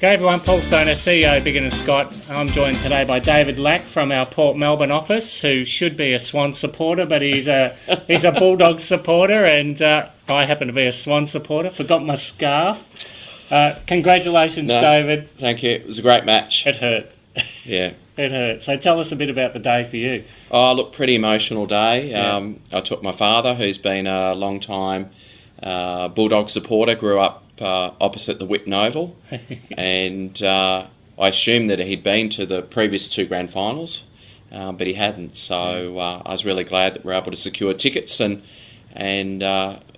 G'day everyone, Paul Stoner, CEO Biggin and Scott. I'm joined today by David Lack from our Port Melbourne office, who should be a Swan supporter, but he's a Bulldog supporter, and I happen to be a Swan supporter. Forgot my scarf. Congratulations, David. Thank you. It was a great match. It hurt. Yeah. It hurt. So tell us a bit about the day for you. Oh, look, pretty emotional day. Yeah. I took my father, who's been a long time Bulldog supporter, grew up opposite the Whitten Oval, and I assumed that he'd been to the previous two grand finals, but he hadn't. So I was really glad that we were able to secure tickets and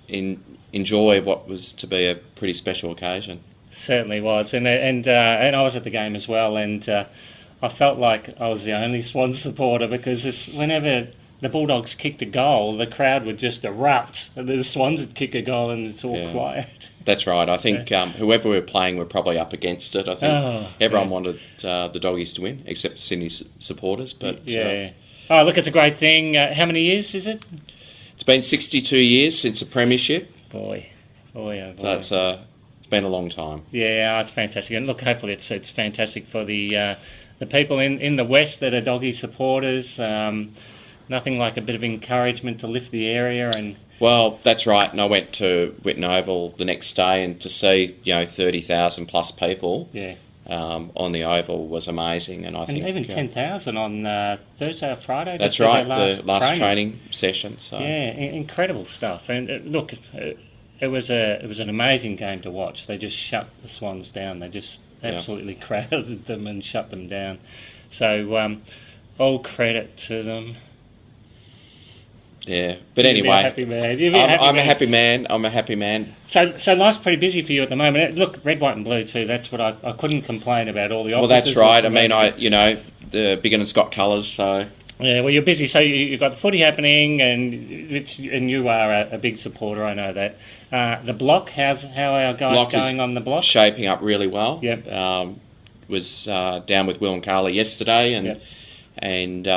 enjoy what was to be a pretty special occasion. Certainly was, and I was at the game as well, and I felt like I was the only Swan supporter because whenever the Bulldogs kicked a goal, the crowd would just erupt, and the Swans would kick a goal, and it's all quiet. That's right. I think whoever we were playing were probably up against it. I think everyone wanted the Doggies to win, except Sydney supporters. But oh, look, it's a great thing. How many years is it? It's been 62 years since a premiership. Boy, oh boy. So it's been a long time. Yeah, it's fantastic. And look, hopefully it's fantastic for the people in the West that are Doggy supporters. Nothing like a bit of encouragement to lift the area. And well, that's right. And I went to Whitten Oval the next day, and to see 30,000 plus people on the Oval was amazing. And I think even 10,000 on Thursday or Friday. That's right. The last training session. So yeah, incredible stuff. And look, it was an amazing game to watch. They just shut the Swans down. They just absolutely crowded them and shut them down. So all credit to them. Yeah, but anyway, I'm a happy man. I'm a happy man. So life's pretty busy for you at the moment. Look, red, white, and blue too. That's what I couldn't complain about. All the offices. Well, that's right. I mean, the Biggin and Scott colours. So yeah, well, you're busy. So you've got the footy happening, and you are a big supporter. I know that. The block, how are our guys going on the block? Shaping up really well. Yep. Was down with Will and Carly yesterday, and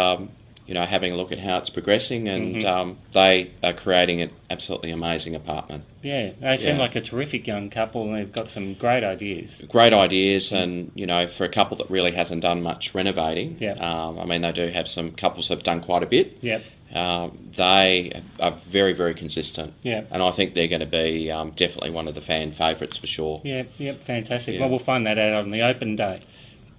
having a look at how it's progressing, and they are creating an absolutely amazing apartment. Yeah, they seem like a terrific young couple, and they've got some great ideas. Great ideas, and for a couple that really hasn't done much renovating, I mean, they do have some couples that have done quite a bit. Yep. They are very, very consistent. Yeah. And I think they're going to be definitely one of the fan favourites for sure. Yep, fantastic. Yeah. Well, we'll find that out on the open day.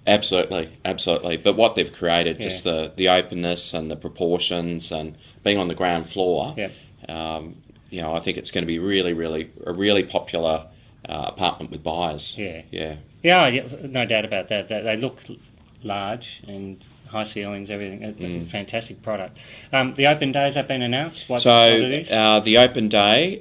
Absolutely. But what they've created, just the openness and the proportions and being on the ground floor, I think it's going to be a really popular apartment with buyers. Yeah, no doubt about that. They look large and high ceilings, everything. Fantastic product. The open days have been announced. What it is? The open day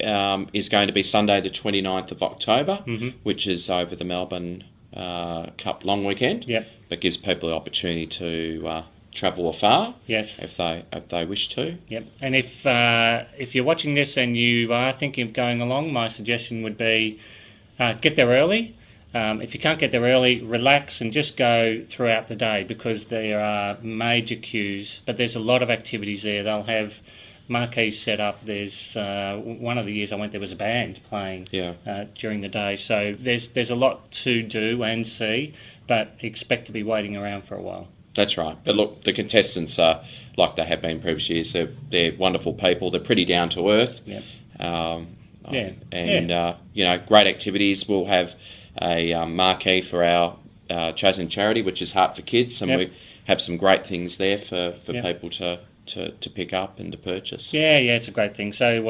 is going to be Sunday the 29th of October, which is over the Melbourne Cup long weekend. Yep. But gives people the opportunity to travel afar. Yes. If they wish to. Yep. And if you're watching this and you are thinking of going along, my suggestion would be get there early. If you can't get there early, relax and just go throughout the day, because there are major queues, but there's a lot of activities there. They'll have marquees set up. There's one of the years I went, there was a band playing during the day. So there's a lot to do and see, but expect to be waiting around for a while. That's right. But look, the contestants are like they have been previous years. They're wonderful people. They're pretty down to earth. Yep. Great activities. We'll have a marquee for our chosen charity, which is Heart for Kids, and we have some great things there for people to pick up and to purchase. Yeah, it's a great thing. So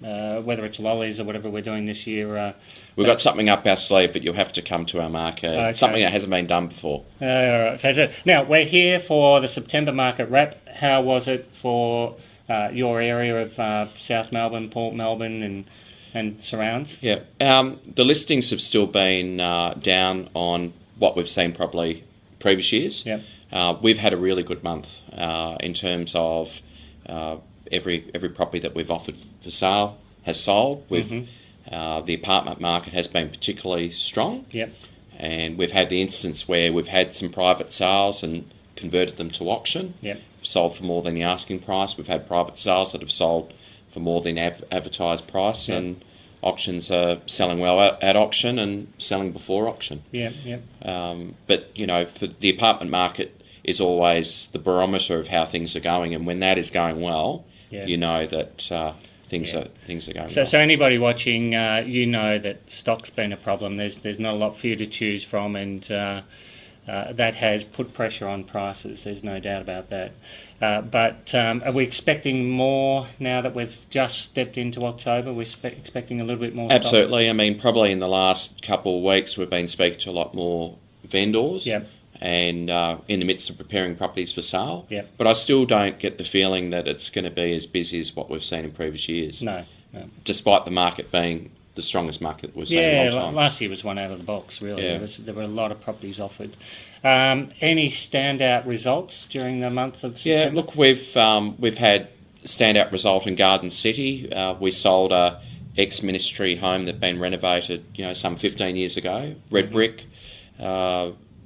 whether it's lollies or whatever we're doing this year, we've got something up our sleeve, but you'll have to come to our market. Okay. Something that hasn't been done before. All right, fantastic. Now we're here for the September market wrap. How was it for your area of South Melbourne, Port Melbourne, and surrounds? Yeah, the listings have still been down on what we've seen probably previous years. Yep. We've had a really good month in terms of every property that we've offered for sale has sold. The apartment market has been particularly strong. Yep. And we've had the instance where we've had some private sales and converted them to auction. Yep. Sold for more than the asking price. We've had private sales that have sold for more than advertised price. Yep. And auctions are selling well at auction and selling before auction. Yeah, yeah. But, for the apartment market is always the barometer of how things are going, and when that is going well, Yeah. you know that things are going So, well. so anybody watching, you know that stock's been a problem. There's not a lot for you to choose from, and that has put pressure on prices. There's no doubt about that. But are we expecting more now that we've just stepped into October? We're expecting a little bit more stock? Absolutely. I mean, probably in the last couple of weeks, we've been speaking to a lot more vendors. Yep. And in the midst of preparing properties for sale. Yep. But I still don't get the feeling that it's going to be as busy as what we've seen in previous years. No. Despite the market being the strongest market that we've seen in a long time. Last year was one out of the box, really. Yeah. There were a lot of properties offered. Any standout results during the month of September? Yeah, look, we've had standout result in Garden City. We sold a ex-ministry home that had been renovated, some 15 years ago. Red brick.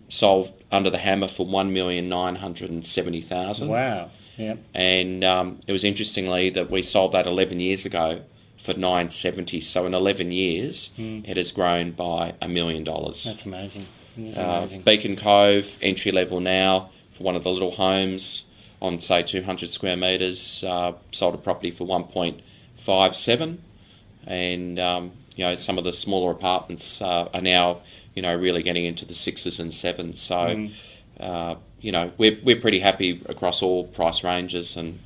Sold under the hammer for $1,970,000. Wow. Yep. And it was interestingly that we sold that 11 years ago for $970. So in 11 years, it has grown by $1 million. That's amazing. It's amazing. Beacon Cove, entry level now for one of the little homes on say 200 square metres. Sold a property for 1.57, and some of the smaller apartments are now really getting into the 6s and 7s. So, we're pretty happy across all price ranges and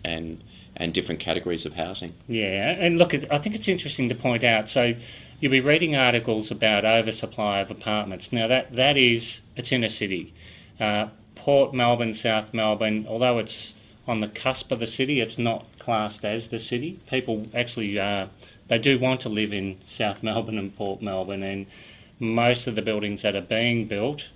different categories of housing. Yeah, and look, I think it's interesting to point out. So, you'll be reading articles about oversupply of apartments. Now, it's in a city. Port Melbourne, South Melbourne, although it's on the cusp of the city, it's not classed as the city. People actually, they do want to live in South Melbourne and Port Melbourne, and most of the buildings that are being built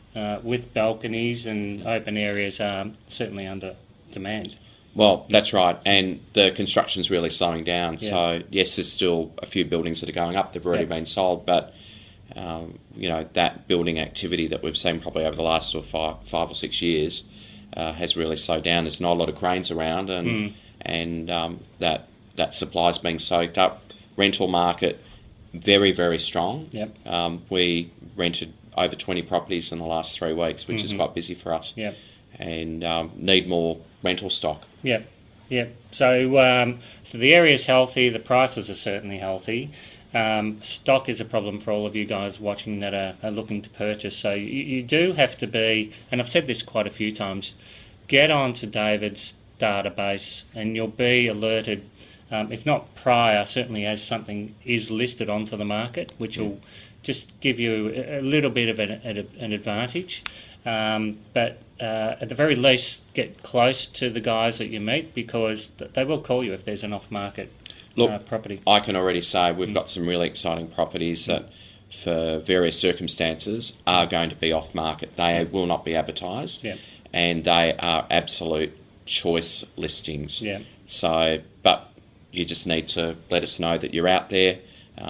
with balconies and open areas are certainly under demand. Well, that's right, and the construction's really slowing down. Yeah. So, yes, there's still a few buildings that are going up. They've already been sold, but, that building activity that we've seen probably over the last 5 or 6 years has really slowed down. There's not a lot of cranes around, and that supply's being soaked up. Rental market, very, very strong. Yep. We rented over 20 properties in the last 3 weeks, which is quite busy for us. Yep. And need more rental stock. Yep. So, so the area's healthy. The prices are certainly healthy. Stock is a problem for all of you guys watching that are looking to purchase. So you do have to be, and I've said this quite a few times, get onto David's database and you'll be alerted, if not prior, certainly as something is listed onto the market, which will just give you a little bit of an advantage. But at the very least, get close to the guys that you meet, because they will call you if there's an off-market property. I can already say we've got some really exciting properties that, for various circumstances, are going to be off-market. They will not be advertised, and they are absolute choice listings. Yeah. So, but you just need to let us know that you're out there.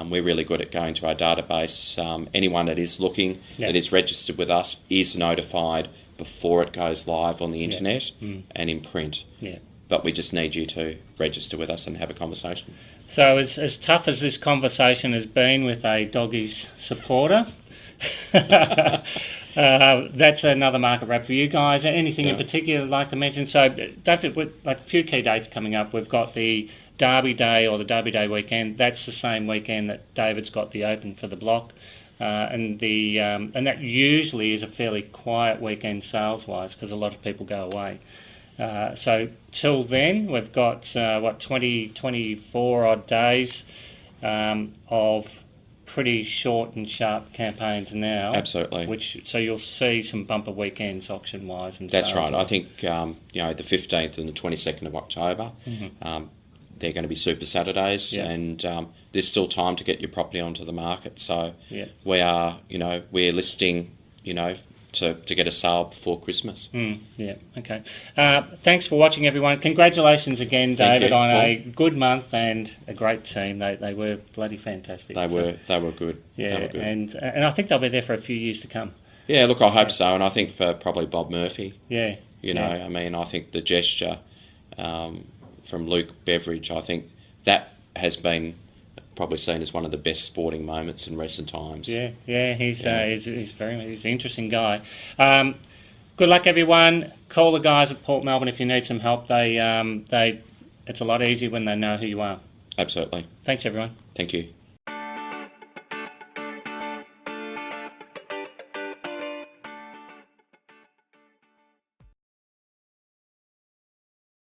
We're really good at going to our database. Anyone that is looking, that is registered with us, is notified before it goes live on the internet and in print. Yeah. But we just need you to register with us and have a conversation. So as tough as this conversation has been with a doggies supporter, that's another market wrap for you guys. Anything in particular you'd like to mention? So, David, with a few key dates coming up, we've got the Derby Day or the Derby Day weekend. That's the same weekend that David's got the Open for the block, and that usually is a fairly quiet weekend sales-wise because a lot of people go away. So till then, we've got 24 odd days of pretty short and sharp campaigns now. Absolutely. So you'll see some bumper weekends auction-wise and that's sales-wise. right. I think the 15th and the 22nd of October. They're going to be super Saturdays, and there's still time to get your property onto the market. So we are, we're listing, to get a sale before Christmas. Okay. Thanks for watching, everyone. Congratulations again, David, on a good month and a great team. They were bloody fantastic. They were good. Yeah, they were good. And I think they'll be there for a few years to come. Yeah, look, I hope so, and I think for probably Bob Murphy. Yeah. I mean, I think the gesture from Luke Beveridge, I think that has been probably seen as one of the best sporting moments in recent times. Yeah, he's he's an interesting guy. Good luck, everyone. Call the guys at Port Melbourne if you need some help. It's a lot easier when they know who you are. Absolutely. Thanks, everyone. Thank you.